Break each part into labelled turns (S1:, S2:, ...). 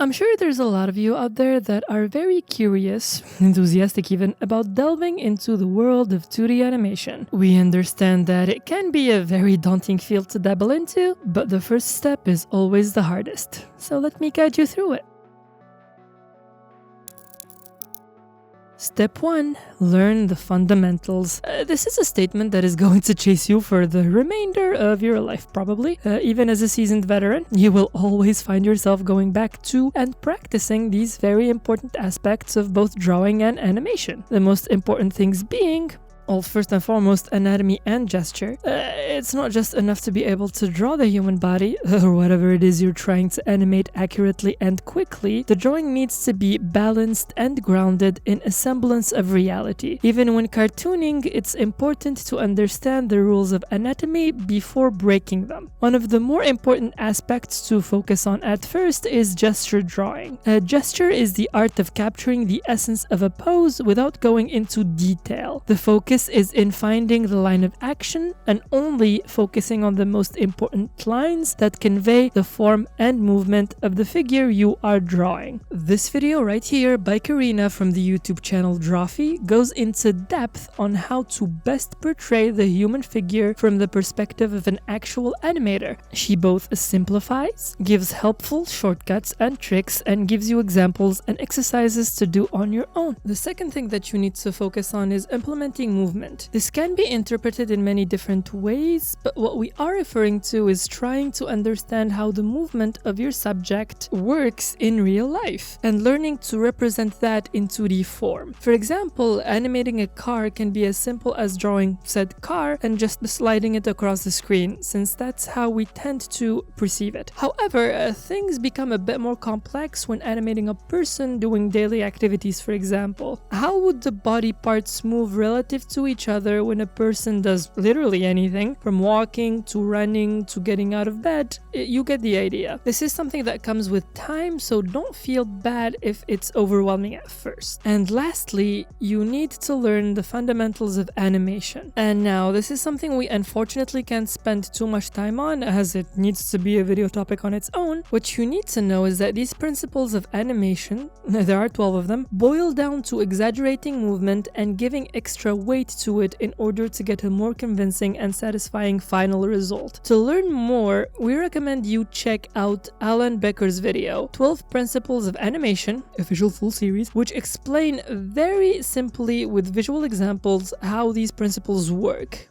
S1: I'm sure there's a lot of you out there that are very curious, enthusiastic even, about delving into the world of 2D animation. We understand that it can be a very daunting field to dabble into, but the first step is always the hardest. So let me guide you through it. Step 1. Learn the fundamentals. This is a statement that is going to chase you for the remainder of your life, probably. Even as a seasoned veteran, you will always find yourself going back to and practicing these very important aspects of both drawing and animation. The most important things being, well, first and foremost, anatomy and gesture. It's not just enough to be able to draw the human body, or whatever it is you're trying to animate accurately and quickly. The drawing needs to be balanced and grounded in a semblance of reality. Even when cartooning, it's important to understand the rules of anatomy before breaking them. One of the more important aspects to focus on at first is gesture drawing. Gesture is the art of capturing the essence of a pose without going into detail. The focus is in finding the line of action and only focusing on the most important lines that convey the form and movement of the figure you are drawing. This video right here by Karina from the YouTube channel Drawfee goes into depth on how to best portray the human figure from the perspective of an actual animator. She both simplifies, gives helpful shortcuts and tricks, and gives you examples and exercises to do on your own. The second thing that you need to focus on is implementing movement. This can be interpreted in many different ways, but what we are referring to is trying to understand how the movement of your subject works in real life and learning to represent that in 2D form. For example, animating a car can be as simple as drawing said car and just sliding it across the screen, since that's how we tend to perceive it. However, things become a bit more complex when animating a person doing daily activities, for example. How would the body parts move relative to each other when a person does literally anything, from walking to running to getting out of bed? You get the idea. This is something that comes with time, so don't feel bad if it's overwhelming at first. And lastly, you need to learn the fundamentals of animation. And now, this is something we unfortunately can't spend too much time on, as it needs to be a video topic on its own. What you need to know is that these principles of animation, there are 12 of them, boil down to exaggerating movement and giving extra weight to it in order to get a more convincing and satisfying final result. To learn more, we recommend you check out Alan Becker's video, 12 Principles of Animation, official full series, which explain very simply with visual examples how these principles work.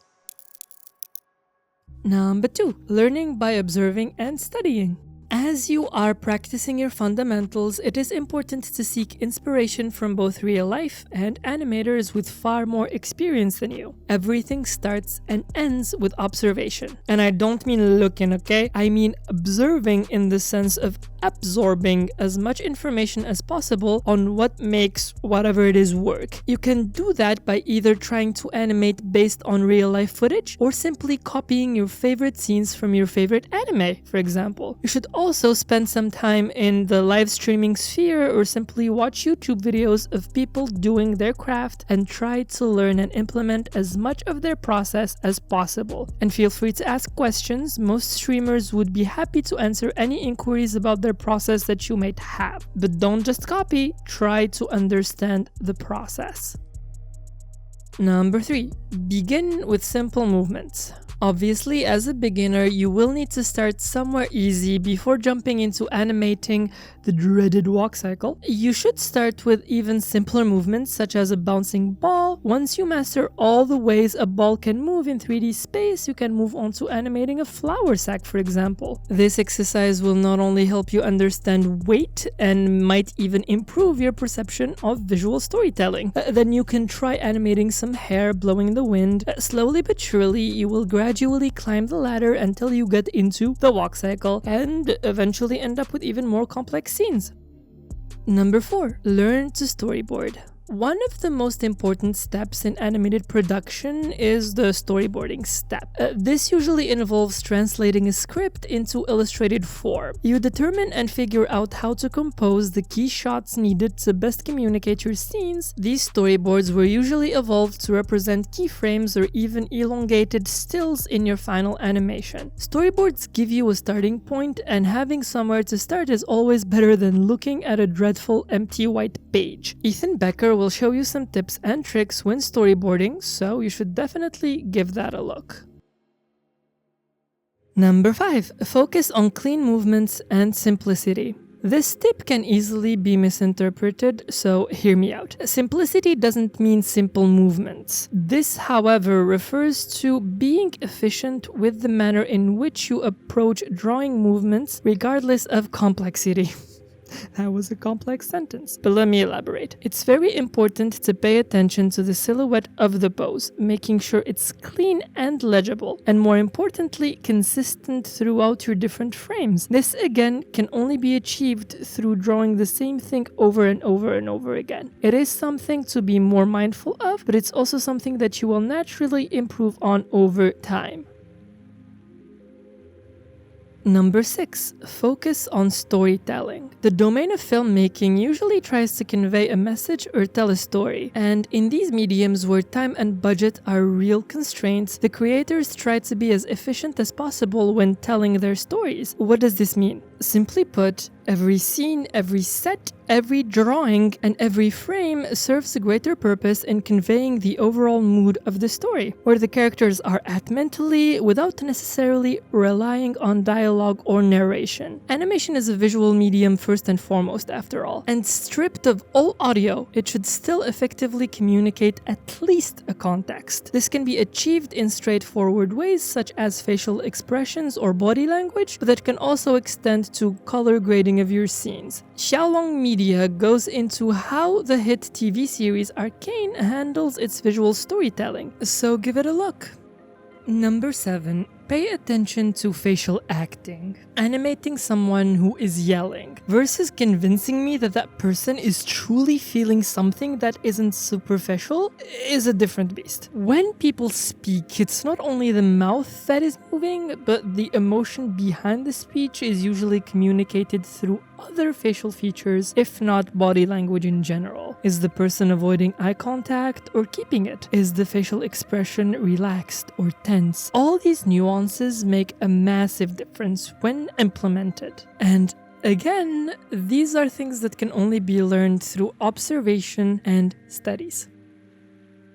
S1: Number 2. Learning by observing and studying. As you are practicing your fundamentals, it is important to seek inspiration from both real life and animators with far more experience than you. Everything starts and ends with observation. And I don't mean looking, okay? I mean observing in the sense of absorbing as much information as possible on what makes whatever it is work. You can do that by either trying to animate based on real life footage or simply copying your favorite scenes from your favorite anime, for example. You should also spend some time in the live streaming sphere or simply watch YouTube videos of people doing their craft and try to learn and implement as much of their process as possible. And feel free to ask questions. Most streamers would be happy to answer any inquiries about their process that you might have. But don't just copy, try to understand the process. Number 3. Begin with simple movements. Obviously, as a beginner, you will need to start somewhere easy before jumping into animating the dreaded walk cycle. You should start with even simpler movements such as a bouncing ball. Once you master all the ways a ball can move in 3D space, you can move on to animating a flour sack, for example. This exercise will not only help you understand weight and might even improve your perception of visual storytelling. Then you can try animating some hair blowing in the wind. Slowly but surely, you will gradually climb the ladder until you get into the walk cycle and eventually end up with even more complex scenes. Number 4. Learn to storyboard. One of the most important steps in animated production is the storyboarding step. This usually involves translating a script into illustrated form. You determine and figure out how to compose the key shots needed to best communicate your scenes. These storyboards were usually evolved to represent keyframes or even elongated stills in your final animation. Storyboards give you a starting point, and having somewhere to start is always better than looking at a dreadful empty white page. Ethan Becker will show you some tips and tricks when storyboarding, so you should definitely give that a look. Number 5. Focus on clean movements and simplicity. This tip can easily be misinterpreted, so hear me out. Simplicity doesn't mean simple movements. This, however, refers to being efficient with the manner in which you approach drawing movements regardless of complexity. That was a complex sentence, but let me elaborate. It's very important to pay attention to the silhouette of the pose, making sure it's clean and legible, and more importantly, consistent throughout your different frames. This, again, can only be achieved through drawing the same thing over and over and over again. It is something to be more mindful of, but it's also something that you will naturally improve on over time. Number 6. Focus on storytelling. The domain of filmmaking usually tries to convey a message or tell a story, and in these mediums where time and budget are real constraints, the creators try to be as efficient as possible when telling their stories. What does this mean? Simply put, every scene, every set, every drawing, and every frame serves a greater purpose in conveying the overall mood of the story, where the characters are at mentally without necessarily relying on dialogue or narration. Animation is a visual medium first and foremost, after all, and stripped of all audio, it should still effectively communicate at least a context. This can be achieved in straightforward ways such as facial expressions or body language, but that can also extend to color grading of your scenes. Xiaolong Media goes into how the hit TV series Arcane handles its visual storytelling, so give it a look. Number 7. Pay attention to facial acting. Animating someone who is yelling versus convincing me that that person is truly feeling something that isn't superficial is a different beast. When people speak, it's not only the mouth that is moving, but the emotion behind the speech is usually communicated through other facial features, if not body language in general. Is the person avoiding eye contact or keeping it? Is the facial expression relaxed or tense? All these nuances make a massive difference when implemented. And again, these are things that can only be learned through observation and studies.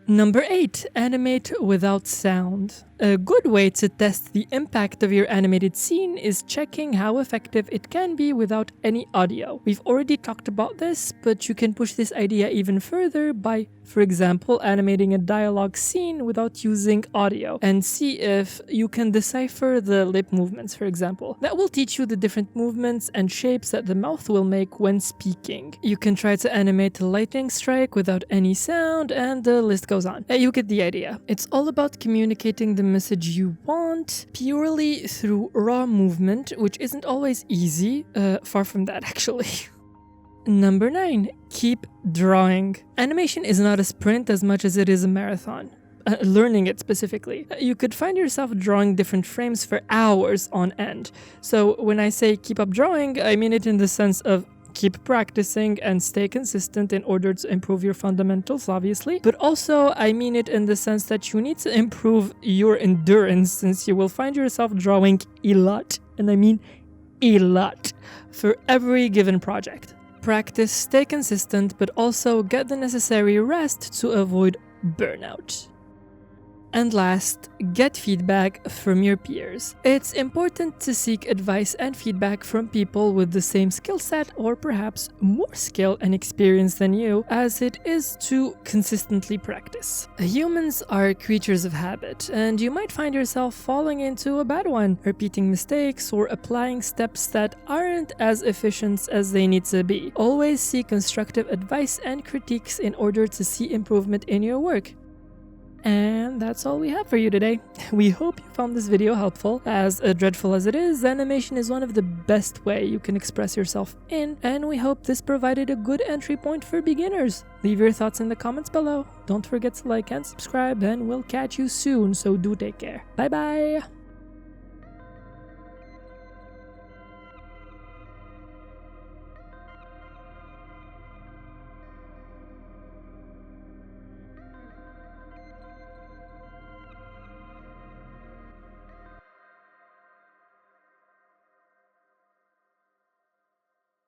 S1: Number 8. Animate without sound. A good way to test the impact of your animated scene is checking how effective it can be without any audio. We've already talked about this, but you can push this idea even further by, for example, animating a dialogue scene without using audio, and see if you can decipher the lip movements, for example. That will teach you the different movements and shapes that the mouth will make when speaking. You can try to animate a lightning strike without any sound, and the list goes on. You get the idea. It's all about communicating the message you want purely through raw movement, which isn't always easy. Far from that, actually. Number 9. Keep drawing. Animation is not a sprint as much as it is a marathon. Learning it specifically. You could find yourself drawing different frames for hours on end. So when I say keep up drawing, I mean it in the sense of keep practicing and stay consistent in order to improve your fundamentals, obviously. But also, I mean it in the sense that you need to improve your endurance, since you will find yourself drawing a lot, and I mean a lot, for every given project. Practice, stay consistent, but also get the necessary rest to avoid burnout. And last, get feedback from your peers. It's important to seek advice and feedback from people with the same skill set or perhaps more skill and experience than you, as it is to consistently practice. Humans are creatures of habit, and you might find yourself falling into a bad one, repeating mistakes or applying steps that aren't as efficient as they need to be. Always seek constructive advice and critiques in order to see improvement in your work. And that's all we have for you today. We hope you found this video helpful. As dreadful as it is, animation is one of the best way you can express yourself in, and we hope this provided a good entry point for beginners. Leave your thoughts in the comments below. Don't forget to like and subscribe, and we'll catch you soon, so do take care. Bye bye!